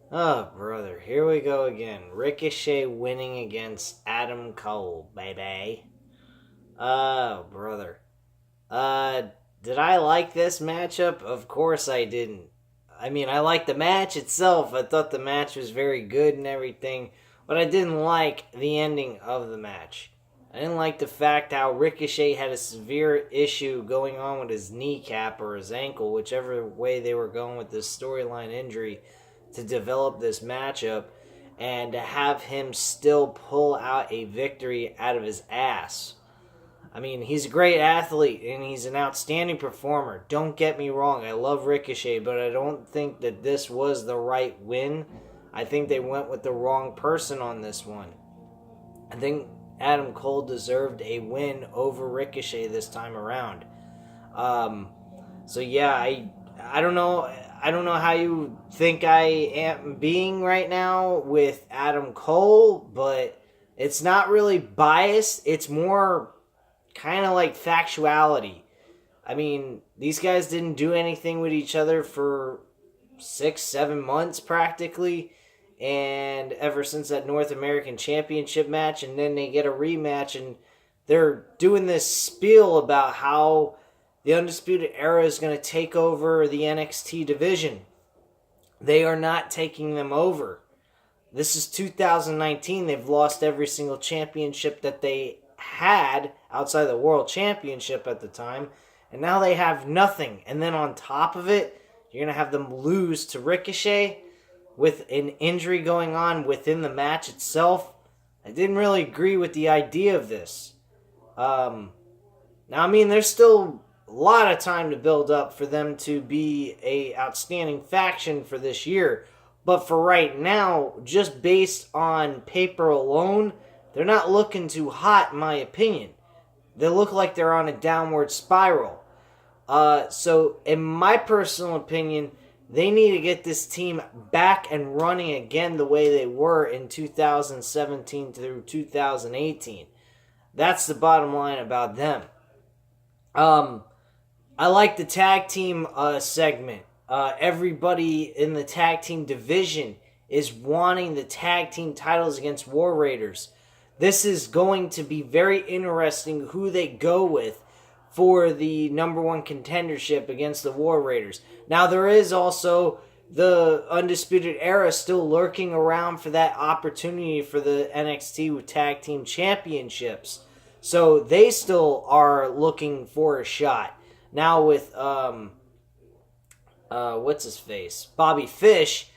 Oh, brother, here we go again. Ricochet winning against Adam Cole, baby. Oh, brother. Uh, did I like this matchup? Of course I didn't. I mean, I liked the match itself. I thought the match was very good and everything, but I didn't like the ending of the match. I didn't like the fact how Ricochet had a severe issue going on with his kneecap or his ankle, whichever way they were going with this storyline injury to develop this matchup, and to have him still pull out a victory out of his ass. I mean, he's a great athlete and he's an outstanding performer. Don't get me wrong, I love Ricochet, but I don't think that this was the right win. I think they went with the wrong person on this one. I think Adam Cole deserved a win over Ricochet this time around. Um, so yeah, I don't know. I don't know how you think I am being right now with Adam Cole, but it's not really biased. It's more kind of like factuality. I mean, these guys didn't do anything with each other for 6, 7 months practically. And ever since that North American Championship match, and then they get a rematch, and they're doing this spiel about how the Undisputed Era is going to take over the NXT division. They are not taking them over. This is 2019. They've lost every single championship that they had outside the World Championship at the time, and now they have nothing. And then on top of it, you're going to have them lose to Ricochet with an injury going on within the match itself. I didn't really agree with the idea of this. Now, I mean, there's still a lot of time to build up for them to be a outstanding faction for this year. But for right now, just based on paper alone, they're not looking too hot, in my opinion. They look like they're on a downward spiral. So, in my personal opinion, they need to get this team back and running again the way they were in 2017 through 2018. That's the bottom line about them. I like the tag team segment. Everybody in the tag team division is wanting the tag team titles against War Raiders. This is going to be very interesting who they go with for the number one contendership against the War Raiders. Now, there is also the Undisputed Era still lurking around for that opportunity for the NXT Tag Team Championships. So they still are looking for a shot. Now with, what's his face? Bobby Fish,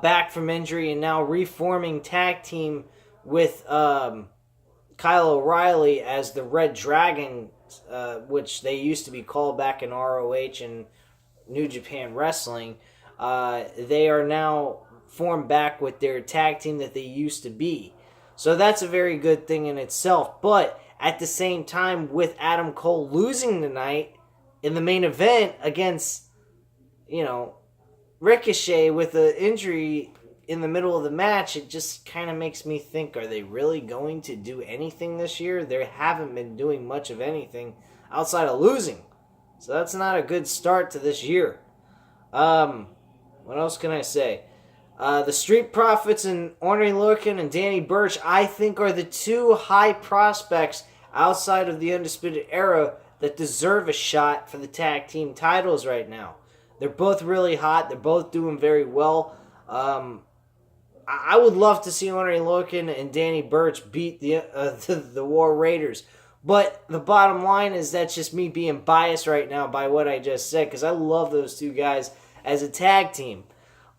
back from injury and now reforming tag team with Kyle O'Reilly as the Red Dragon, which they used to be called back in ROH and New Japan Wrestling. They are now formed back with their tag team that they used to be. So that's a very good thing in itself. But at the same time, with Adam Cole losing tonight in the main event against, Ricochet with an injury in the middle of the match, it just kind of makes me think, are they really going to do anything this year? They haven't been doing much of anything outside of losing. So that's not a good start to this year. What else can I say? The Street Profits and Ornery Lorcan and Danny Burch, I think, are the two high prospects outside of the Undisputed Era that deserve a shot for the tag team titles right now. They're both really hot. They're both doing very well. I would love to see Ornery Lorcan and Danny Burch beat the War Raiders. But the bottom line is that's just me being biased right now by what I just said, because I love those two guys as a tag team.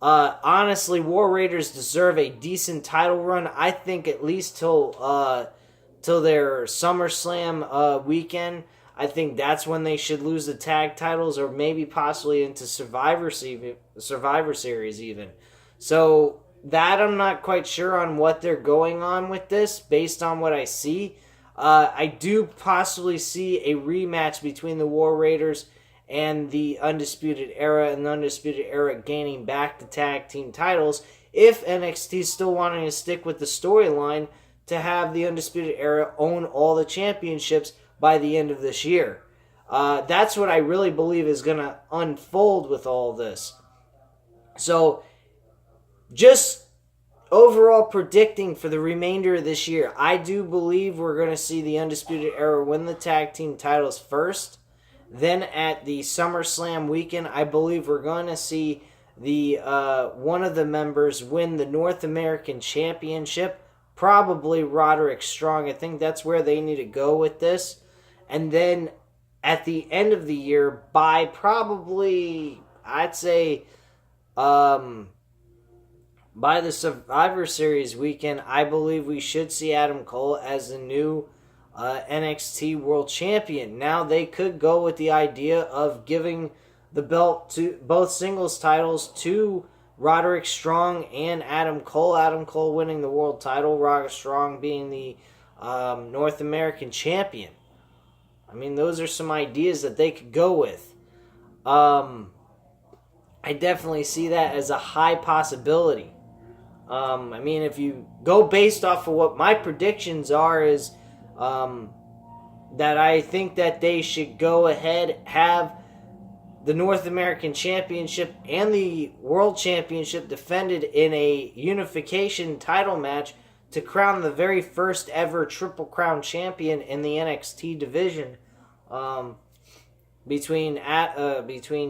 Honestly, War Raiders deserve a decent title run. I think at least till their SummerSlam weekend. I think that's when they should lose the tag titles, or maybe possibly into Survivor Series even. So that I'm not quite sure on what they're going on with this based on what I see. I do possibly see a rematch between the War Raiders and the Undisputed Era, and the Undisputed Era gaining back the tag team titles if NXT is still wanting to stick with the storyline to have the Undisputed Era own all the championships by the end of this year. That's what I really believe is going to unfold with all this. So just overall predicting for the remainder of this year, I do believe we're going to see the Undisputed Era win the tag team titles first. Then at the SummerSlam weekend, I believe we're going to see the one of the members win the North American Championship. Probably Roderick Strong. I think that's where they need to go with this. And then at the end of the year, by probably, I'd say, by the Survivor Series weekend, I believe we should see Adam Cole as the new NXT World Champion. Now they could go with the idea of giving the belt to both singles titles to Roderick Strong and Adam Cole. Adam Cole winning the world title, Roderick Strong being the North American champion. I mean, those are some ideas that they could go with. I definitely see that as a high possibility. I mean, if you go based off of what my predictions are, is that I think that they should go ahead, have the North American Championship and the World Championship defended in a unification title match to crown the very first ever Triple Crown champion in the NXT division, between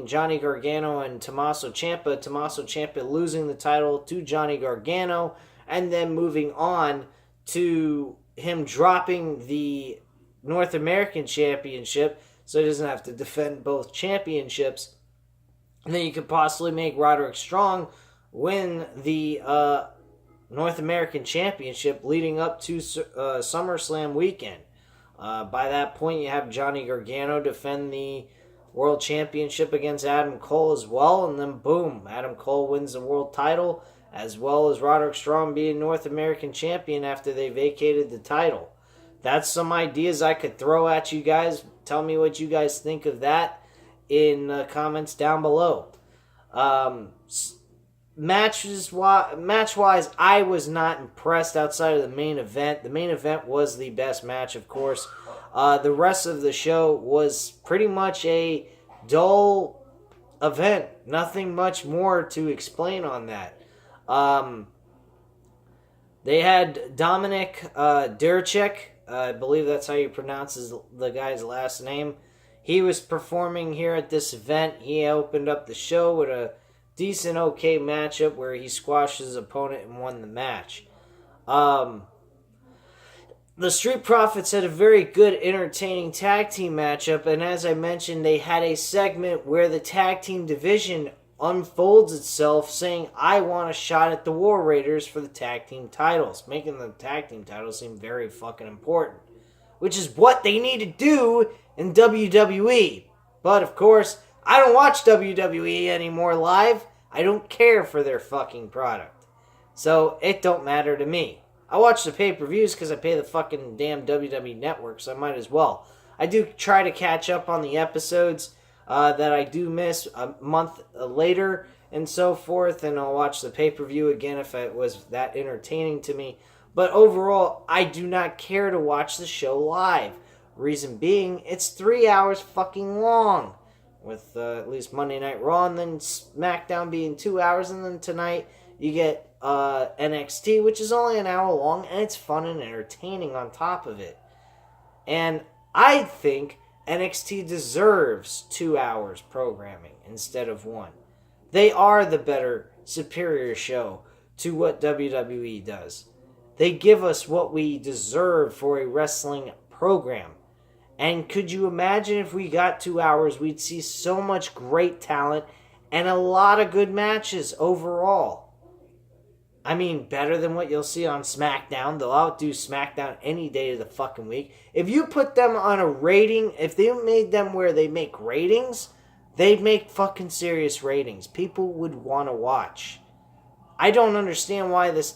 Johnny Gargano and Tommaso Ciampa. Tommaso Ciampa losing the title to Johnny Gargano, and then moving on to him dropping the North American Championship, so he doesn't have to defend both championships. And then you could possibly make Roderick Strong win the North American Championship leading up to SummerSlam weekend. By that point, you have Johnny Gargano defend the World Championship against Adam Cole as well, and then boom, Adam Cole wins the world title, as well as Roderick Strong being North American Champion after they vacated the title. That's some ideas I could throw at you guys. Tell me what you guys think of that in the comments down below. Match-wise, I was not impressed outside of the main event. The main event was the best match, of course. The rest of the show was pretty much a dull event. Nothing much more to explain on that. They had Dominic Derchek. I believe that's how you pronounce the guy's last name. He was performing here at this event. He opened up the show with a decent, okay matchup where he squashed his opponent and won the match. The Street Profits had a very good, entertaining tag team matchup, and as I mentioned, they had a segment where the tag team division unfolds itself, saying, I want a shot at the War Raiders for the tag team titles, making the tag team titles seem very fucking important, which is what they need to do in WWE. But of course, I don't watch WWE anymore live. I don't care for their fucking product, so it don't matter to me. I watch the pay-per-views because I pay the fucking damn WWE Network, so I might as well. I do try to catch up on the episodes that I do miss a month later and so forth, and I'll watch the pay-per-view again if it was that entertaining to me. But overall, I do not care to watch the show live. Reason being, it's 3 hours fucking long, with at least Monday Night Raw and then SmackDown being 2 hours, and then tonight you get NXT, which is only an hour long, and it's fun and entertaining on top of it. And I think NXT deserves 2 hours programming instead of 1. They are the better, superior show to what WWE does. They give us what we deserve for a wrestling program. And could you imagine if we got 2 hours, we'd see so much great talent and a lot of good matches overall. I mean, better than what you'll see on SmackDown. They'll outdo SmackDown any day of the fucking week. If you put them on a rating, if they made them where they make ratings, they'd make fucking serious ratings. People would want to watch. I don't understand why this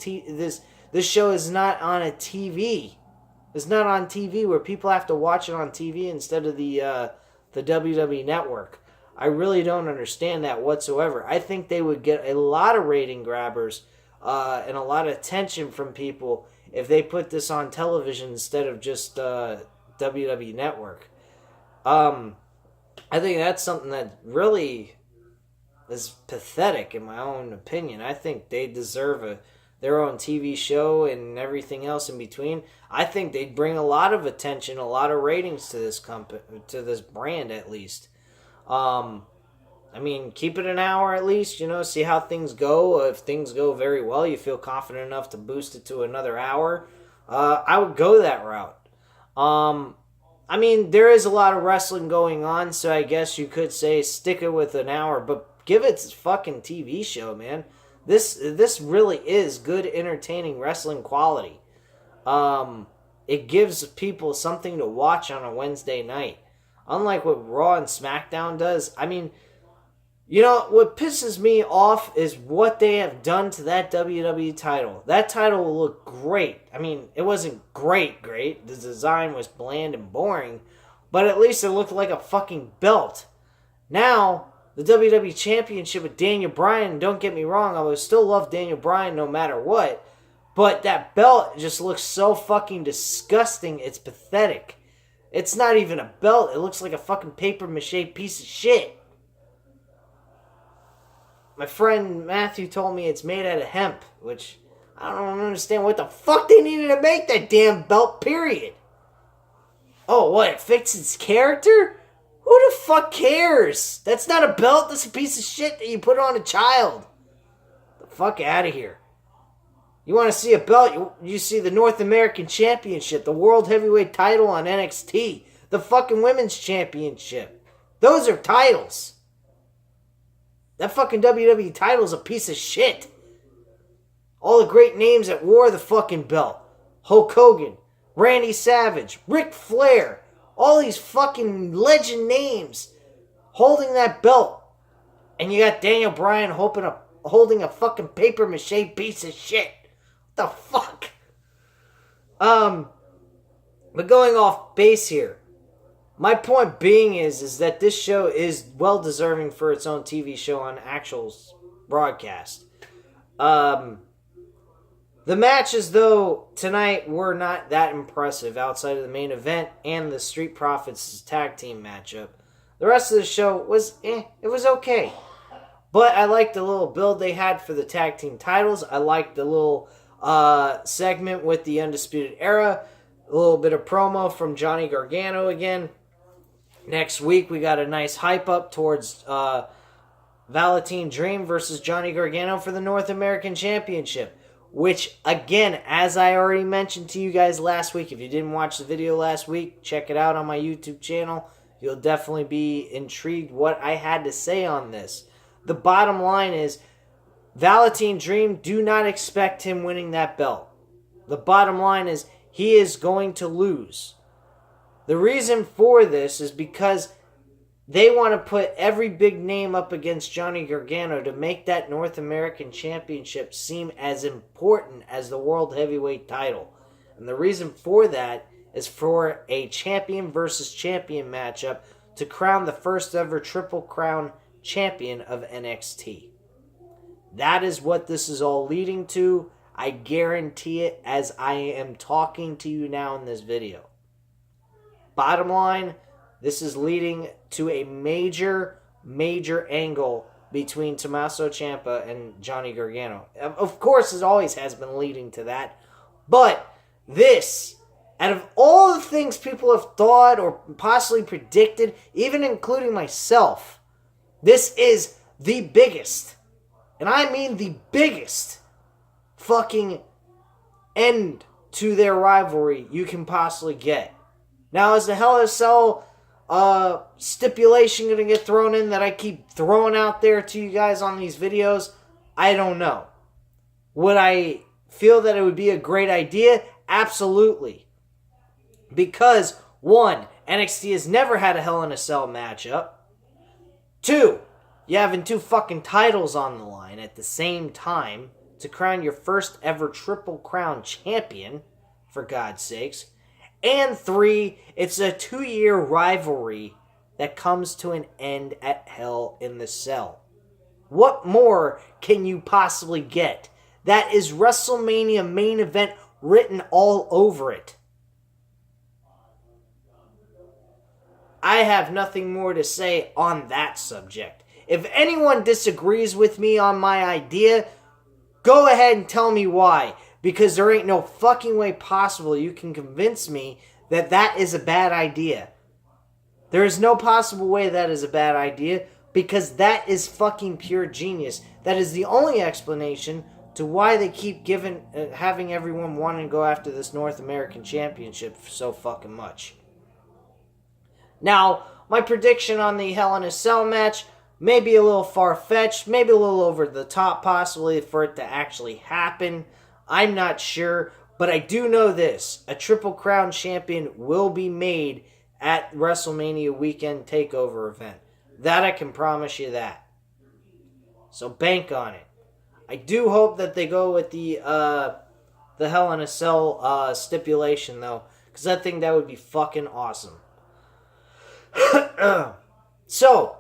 show is not on a TV. It's not on TV where people have to watch it on TV instead of the WWE Network. I really don't understand that whatsoever. I think they would get a lot of rating grabbers and a lot of attention from people if they put this on television instead of just WWE Network. I think that's something that really is pathetic in my own opinion. I think they deserve their own TV show and everything else in between. I think they'd bring a lot of attention, a lot of ratings to this company, to this brand at least. I mean, keep it an hour at least, see how things go. If things go very well, you feel confident enough to boost it to another hour. I would go that route. I mean, there is a lot of wrestling going on, so I guess you could say stick it with an hour, but give it its fucking TV show, man. This really is good, entertaining wrestling quality. It gives people something to watch on a Wednesday night. Unlike what Raw and SmackDown does. I mean, what pisses me off is what they have done to that WWE title. That title will look great. I mean, it wasn't great. The design was bland and boring, but at least it looked like a fucking belt. Now, the WWE Championship with Daniel Bryan, don't get me wrong, I would still love Daniel Bryan no matter what, but that belt just looks so fucking disgusting, it's pathetic. It's not even a belt, it looks like a fucking papier-mâché piece of shit. My friend Matthew told me it's made out of hemp, which I don't understand what the fuck they needed to make that damn belt, period. Oh, what, it fixes its character? Who the fuck cares? That's not a belt, that's a piece of shit that you put on a child. Get the fuck out of here. You want to see a belt, you see the North American Championship, the World Heavyweight title on NXT, the fucking Women's Championship. Those are titles. That fucking WWE title's a piece of shit. All the great names that wore the fucking belt. Hulk Hogan, Randy Savage, Ric Flair. All these fucking legend names holding that belt. And you got Daniel Bryan holding a fucking papier-mâché piece of shit. What the fuck? But going off base here. My point being is that this show is well deserving for its own TV show on actual broadcast. The matches, though, tonight were not that impressive outside of the main event and the Street Profits tag team matchup. The rest of the show was, it was okay. But I liked the little build they had for the tag team titles. I liked the little segment with the Undisputed Era. A little bit of promo from Johnny Gargano again. Next week, we got a nice hype up towards Velveteen Dream versus Johnny Gargano for the North American Championship. Which, again, as I already mentioned to you guys last week, if you didn't watch the video last week, check it out on my YouTube channel. You'll definitely be intrigued what I had to say on this. The bottom line is, Velveteen Dream, do not expect him winning that belt. The bottom line is, he is going to lose. The reason for this is because they want to put every big name up against Johnny Gargano to make that North American Championship seem as important as the World Heavyweight title. And the reason for that is for a champion versus champion matchup to crown the first ever Triple Crown champion of NXT. That is what this is all leading to. I guarantee it as I am talking to you now in this video. Bottom line, this is leading to a major angle between Tommaso Ciampa and Johnny Gargano. Of course, it always has been leading to that. But this, out of all the things people have thought or possibly predicted, even including myself, this is the biggest, and I mean the biggest, fucking end to their rivalry you can possibly get. Now, is the Hell in a Cell stipulation going to get thrown in that I keep throwing out there to you guys on these videos? I don't know. Would I feel that it would be a great idea? Absolutely. Because, 1, NXT has never had a Hell in a Cell matchup. 2, you having 2 fucking titles on the line at the same time to crown your first ever Triple Crown champion, for God's sakes. And 3, it's a 2-year rivalry that comes to an end at Hell in the Cell. What more can you possibly get? That is WrestleMania main event written all over it. I have nothing more to say on that subject. If anyone disagrees with me on my idea, go ahead and tell me why. Because there ain't no fucking way possible you can convince me that that is a bad idea. There is no possible way that is a bad idea, because that is fucking pure genius. That is the only explanation to why they keep having everyone wanting to go after this North American Championship so fucking much. Now, my prediction on the Hell in a Cell match may be a little far-fetched, maybe a little over the top possibly for it to actually happen. I'm not sure, but I do know this. A Triple Crown champion will be made at WrestleMania Weekend Takeover event. That I can promise you that. So bank on it. I do hope that they go with the Hell in a Cell stipulation though, because I think that would be fucking awesome. So,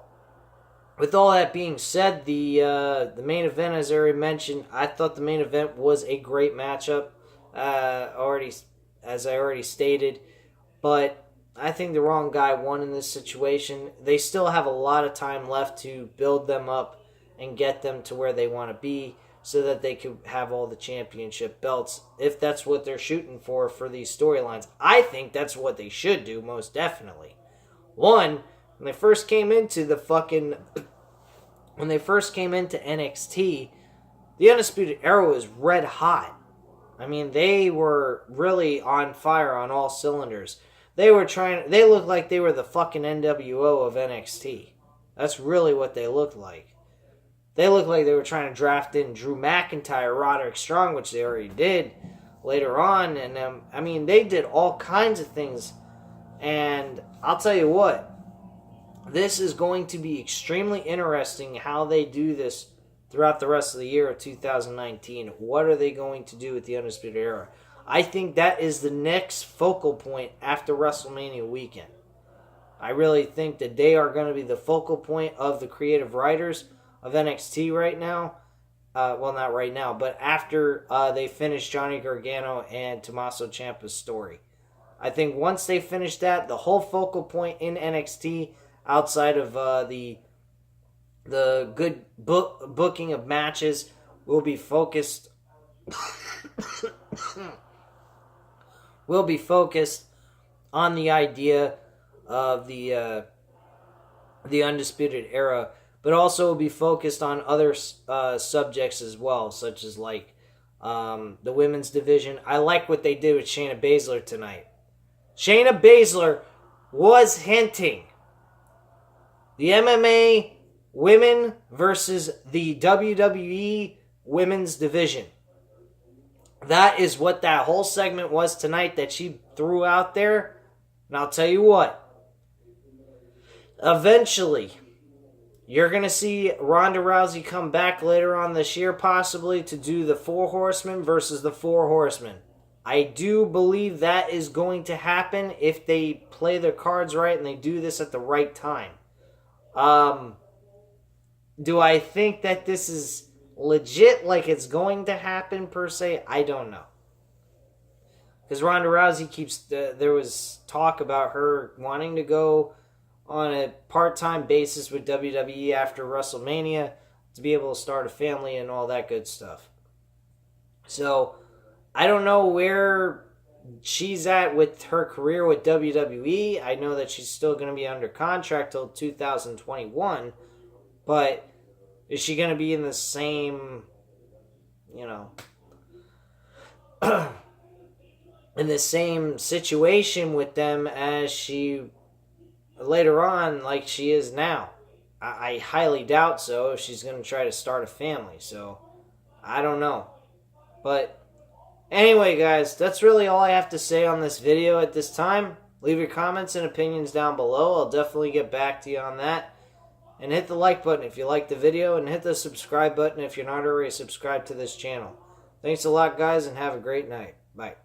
with all that being said, the main event, as I already mentioned, I thought the main event was a great matchup. As I already stated, but I think the wrong guy won in this situation. They still have a lot of time left to build them up and get them to where they want to be so that they could have all the championship belts, if that's what they're shooting for these storylines. I think that's what they should do, most definitely. One, when they first came into NXT, the Undisputed Era was red hot. I mean, they were really on fire on all cylinders. They looked like they were the fucking NWO of NXT. That's really what they looked like. They looked like they were trying to draft in Drew McIntyre, Roderick Strong, which they already did later on. And, I mean, they did all kinds of things. And I'll tell you what, this is going to be extremely interesting how they do this throughout the rest of the year of 2019. What are they going to do with the Undisputed Era? I think that is the next focal point after WrestleMania weekend. I really think that they are going to be the focal point of the creative writers of NXT right now. Well, not right now, but after they finish Johnny Gargano and Tommaso Ciampa's story. I think once they finish that, the whole focal point in NXT, outside of the good booking of matches, will be focused on the idea of the Undisputed Era, but also will be focused on other subjects as well, such as like the women's division. I like what they did with Shayna Baszler tonight. Shayna Baszler was hinting the MMA women versus the WWE women's division. That is what that whole segment was tonight that she threw out there. And I'll tell you what, eventually, you're going to see Ronda Rousey come back later on this year possibly to do the Four Horsemen versus the Four Horsemen. I do believe that is going to happen if they play their cards right and they do this at the right time. Do I think that this is legit, like it's going to happen per se? I don't know. Because Ronda Rousey there was talk about her wanting to go on a part-time basis with WWE after WrestleMania to be able to start a family and all that good stuff. So, I don't know where she's at with her career with WWE. I know that she's still going to be under contract till 2021, but is she going to be in the same, in the same situation with them as she later on, like she is now? I highly doubt so if she's going to try to start a family. So, I don't know. But anyway, guys, that's really all I have to say on this video at this time. Leave your comments and opinions down below. I'll definitely get back to you on that. And hit the like button if you liked the video, and hit the subscribe button if you're not already subscribed to this channel. Thanks a lot, guys, and have a great night. Bye.